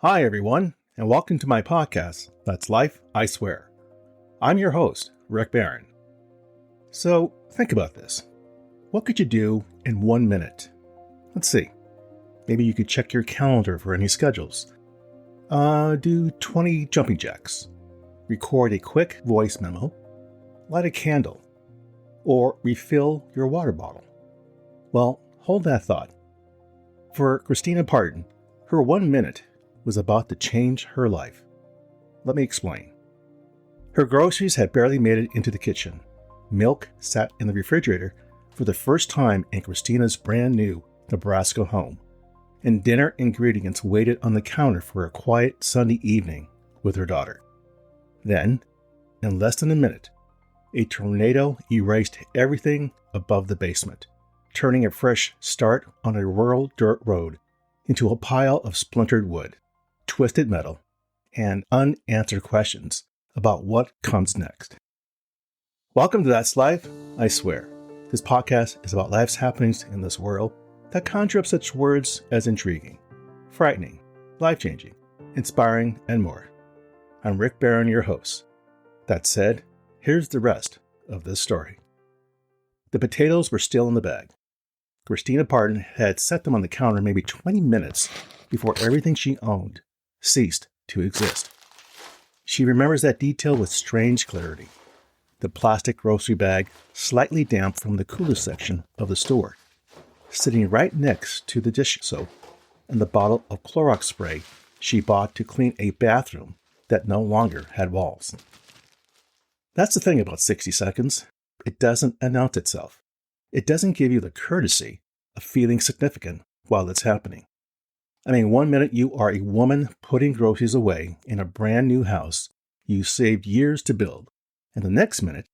Hi, everyone, and welcome to my podcast, That's Life, I Swear. I'm your host, Rick Barron. So, think about this. What could you do in 1 minute? Let's see. Maybe you could check your calendar for any schedules. Do 20 jumping jacks. Record a quick voice memo. Light a candle. Or refill your water bottle. Well, hold that thought. For Christina Parton, her 1 minute was about to change her life. Let me explain. Her groceries had barely made it into the kitchen. Milk sat in the refrigerator for the first time in Christina's brand new Nebraska home. And dinner ingredients waited on the counter for a quiet Sunday evening with her daughter. Then, in less than a minute, a tornado erased everything above the basement, turning a fresh start on a rural dirt road into a pile of splintered wood, twisted metal, and unanswered questions about what comes next. Welcome to That's Life, I Swear. This podcast is about life's happenings in this world that conjure up such words as intriguing, frightening, life-changing, inspiring, and more. I'm Rick Barron, your host. That said, here's the rest of this story. The potatoes were still in the bag. Christina Parton had set them on the counter maybe 20 minutes before everything she owned ceased to exist. She remembers that detail with strange clarity. The plastic grocery bag, slightly damp from the cooler section of the store, sitting right next to the dish soap and the bottle of Clorox spray she bought to clean a bathroom that no longer had walls. That's the thing about 60 seconds. It doesn't announce itself. It doesn't give you the courtesy of feeling significant while it's happening. 1 minute you are a woman putting groceries away in a brand new house you saved years to build, and the next minute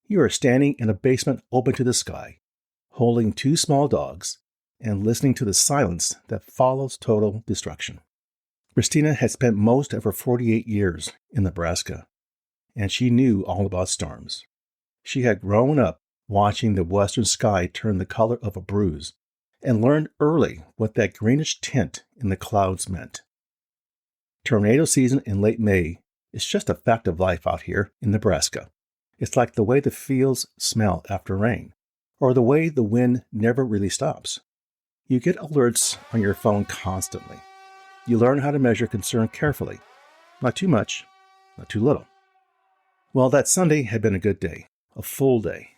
you are standing in a basement open to the sky, holding 2 small dogs and listening to the silence that follows total destruction. Christina had spent most of her 48 years in Nebraska, and she knew all about storms. She had grown up watching the western sky turn the color of a bruise, and learned early what that greenish tint in the clouds meant. Tornado season in late May is just a fact of life out here in Nebraska. It's like the way the fields smell after rain, or the way the wind never really stops. You get alerts on your phone constantly. You learn how to measure concern carefully. Not too much, not too little. Well, that Sunday had been a good day, a full day.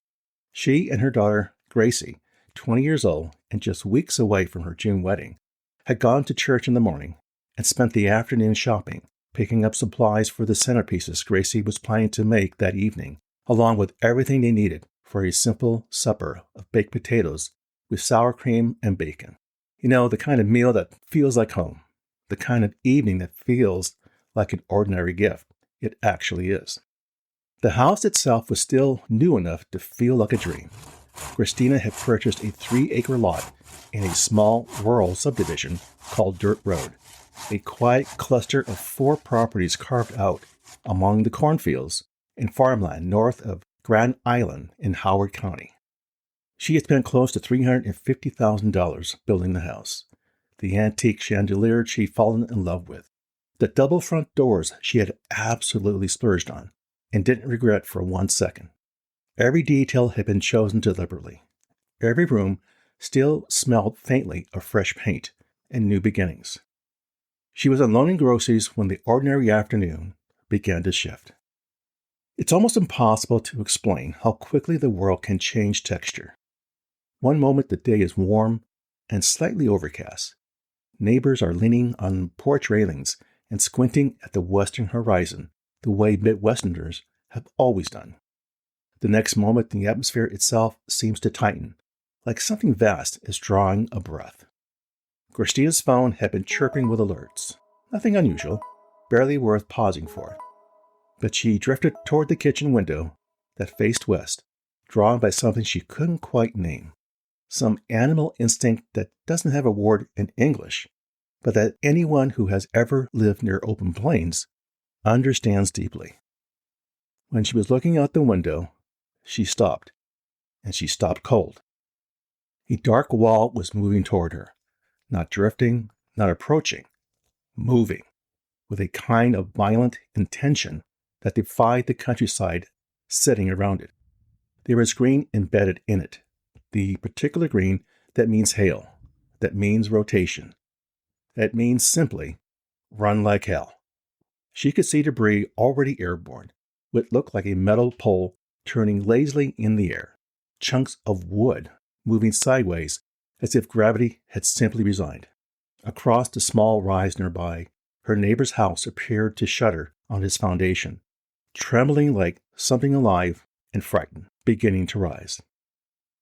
She and her daughter, Gracie, 20 years old and just weeks away from her June wedding, had gone to church in the morning and spent the afternoon shopping, picking up supplies for the centerpieces Gracie was planning to make that evening, along with everything they needed for a simple supper of baked potatoes with sour cream and bacon. You know, the kind of meal that feels like home, the kind of evening that feels like an ordinary gift. It actually is. The house itself was still new enough to feel like a dream. Christina had purchased a 3-acre lot in a small rural subdivision called Dirt Road, a quiet cluster of 4 properties carved out among the cornfields and farmland north of Grand Island in Howard County. She had spent close to $350,000 building the house, the antique chandelier she'd fallen in love with, the double front doors she had absolutely splurged on and didn't regret for 1 second. Every detail had been chosen deliberately. Every room still smelled faintly of fresh paint and new beginnings. She was unloading groceries when the ordinary afternoon began to shift. It's almost impossible to explain how quickly the world can change texture. One moment the day is warm and slightly overcast. Neighbors are leaning on porch railings and squinting at the western horizon the way Midwesterners have always done. The next moment, the atmosphere itself seems to tighten, like something vast is drawing a breath. Christina's phone had been chirping with alerts. Nothing unusual, barely worth pausing for. But she drifted toward the kitchen window that faced west, drawn by something she couldn't quite name. Some animal instinct that doesn't have a word in English, but that anyone who has ever lived near open plains understands deeply. When she was looking out the window, she stopped, and she stopped cold. A dark wall was moving toward her, not drifting, not approaching, moving. with a kind of violent intention that defied the countryside sitting around it. There was green embedded in it, the particular green that means hail, that means rotation, that means simply run like hell. She could see debris already airborne, what looked like a metal pole turning lazily in the air, chunks of wood moving sideways as if gravity had simply resigned. Across the small rise nearby, her neighbor's house appeared to shudder on its foundation, trembling like something alive and frightened, beginning to rise.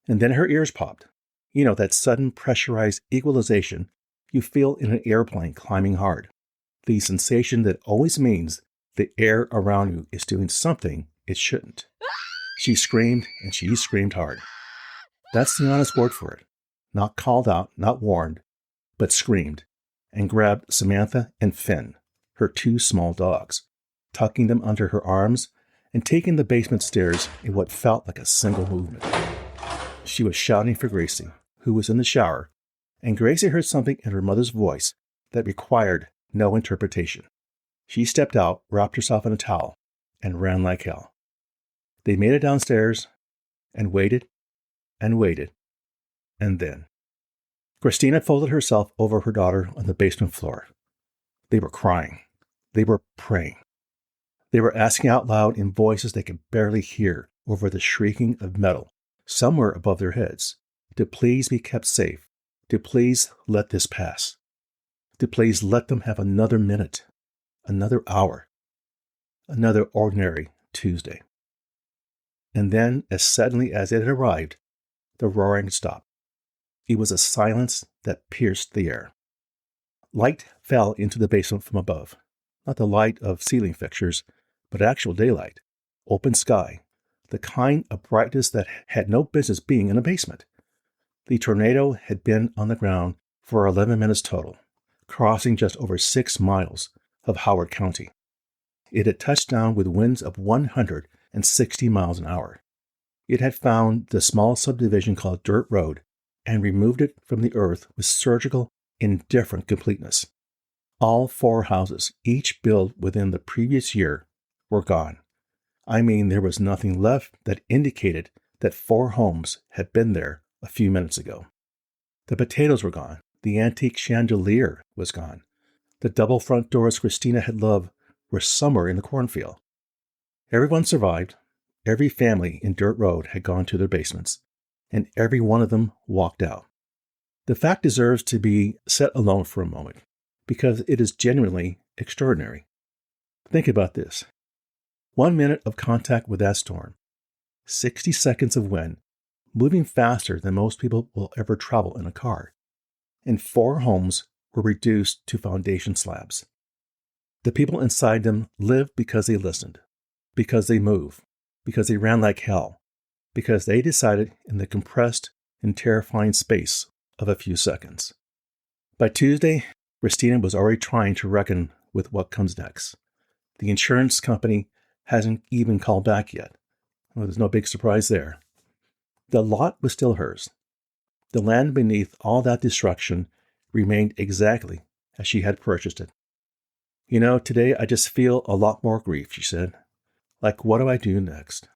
And then her ears popped. You know, that sudden pressurized equalization you feel in an airplane climbing hard. The sensation that always means the air around you is doing something it shouldn't. She screamed, and she screamed hard. That's the honest word for it. Not called out, not warned, but screamed, and grabbed Samantha and Finn, her two small dogs, tucking them under her arms and taking the basement stairs in what felt like a single movement. She was shouting for Gracie, who was in the shower, and Gracie heard something in her mother's voice that required no interpretation. She stepped out, wrapped herself in a towel, and ran like hell. They made it downstairs and waited and waited, and then Christina folded herself over her daughter on the basement floor. They were crying. They were praying. They were asking out loud in voices they could barely hear over the shrieking of metal somewhere above their heads, to please be kept safe, to please let this pass, to please let them have another minute, another hour, another ordinary Tuesday. And then, as suddenly as it had arrived, the roaring stopped. It was a silence that pierced the air. Light fell into the basement from above, not the light of ceiling fixtures, but actual daylight, open sky, the kind of brightness that had no business being in a basement. The tornado had been on the ground for 11 minutes total, crossing just over 6 miles of Howard County. It had touched down with winds of 160 miles an hour. It had found the small subdivision called Dirt Road and removed it from the earth with surgical, indifferent completeness. All 4 houses, each built within the previous year, were gone. I mean, there was nothing left that indicated that 4 homes had been there a few minutes ago. The potatoes were gone. The antique chandelier was gone. The double front doors Christina had loved were somewhere in the cornfield. Everyone survived. Every family in Dirt Road had gone to their basements, and every one of them walked out. The fact deserves to be set alone for a moment, because it is genuinely extraordinary. Think about this. 1 minute of contact with that storm, 60 seconds of wind, moving faster than most people will ever travel in a car, and 4 homes were reduced to foundation slabs. The people inside them lived because they listened, because they moved, because they ran like hell, because they decided in the compressed and terrifying space of a few seconds. By Tuesday, Christina was already trying to reckon with what comes next. The insurance company hasn't even called back yet. Well, there's no big surprise there. The lot was still hers. The land beneath all that destruction remained exactly as she had purchased it. You know, today I just feel a lot more grief, she said. Like, what do I do next?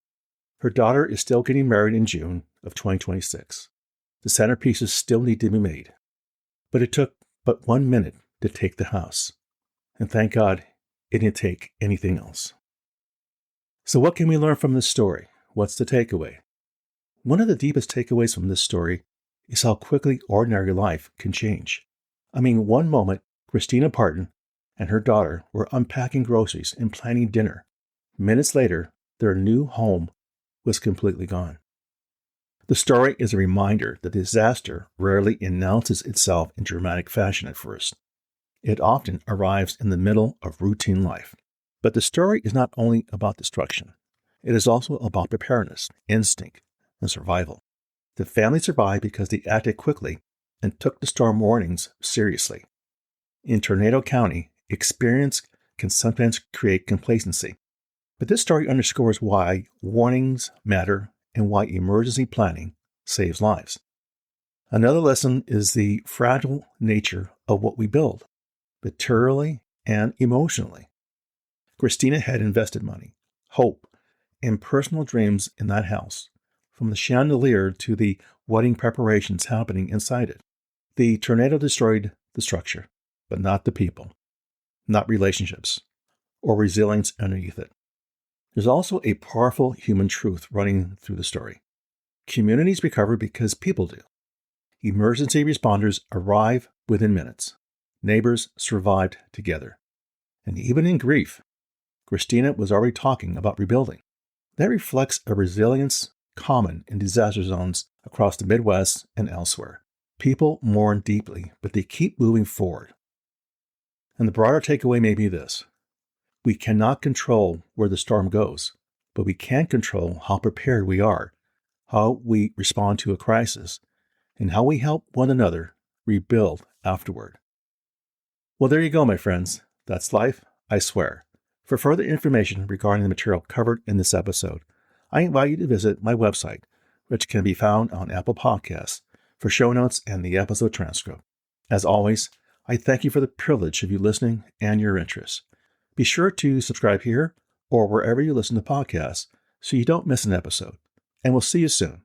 Her daughter is still getting married in June of 2026. The centerpieces still need to be made. But it took but 1 minute to take the house. And thank God it didn't take anything else. So what can we learn from this story? What's the takeaway? One of the deepest takeaways from this story is how quickly ordinary life can change. I mean, one moment, Christina Parton and her daughter were unpacking groceries and planning dinner. Minutes later, their new home was completely gone. The story is a reminder that disaster rarely announces itself in dramatic fashion at first. It often arrives in the middle of routine life. But the story is not only about destruction. It is also about preparedness, instinct, and survival. The family survived because they acted quickly and took the storm warnings seriously. In Tornado County, experience can sometimes create complacency. But this story underscores why warnings matter and why emergency planning saves lives. Another lesson is the fragile nature of what we build, materially and emotionally. Christina had invested money, hope, and personal dreams in that house, from the chandelier to the wedding preparations happening inside it. The tornado destroyed the structure, but not the people, not relationships, or resilience underneath it. There's also a powerful human truth running through the story. Communities recover because people do. Emergency responders arrive within minutes. Neighbors survived together. And even in grief, Christina was already talking about rebuilding. That reflects a resilience common in disaster zones across the Midwest and elsewhere. People mourn deeply, but they keep moving forward. And the broader takeaway may be this. We cannot control where the storm goes, but we can control how prepared we are, how we respond to a crisis, and how we help one another rebuild afterward. Well, there you go, my friends. That's life, I swear. For further information regarding the material covered in this episode, I invite you to visit my website, which can be found on Apple Podcasts, for show notes and the episode transcript. As always, I thank you for the privilege of you listening and your interest. Be sure to subscribe here or wherever you listen to podcasts so you don't miss an episode. And we'll see you soon.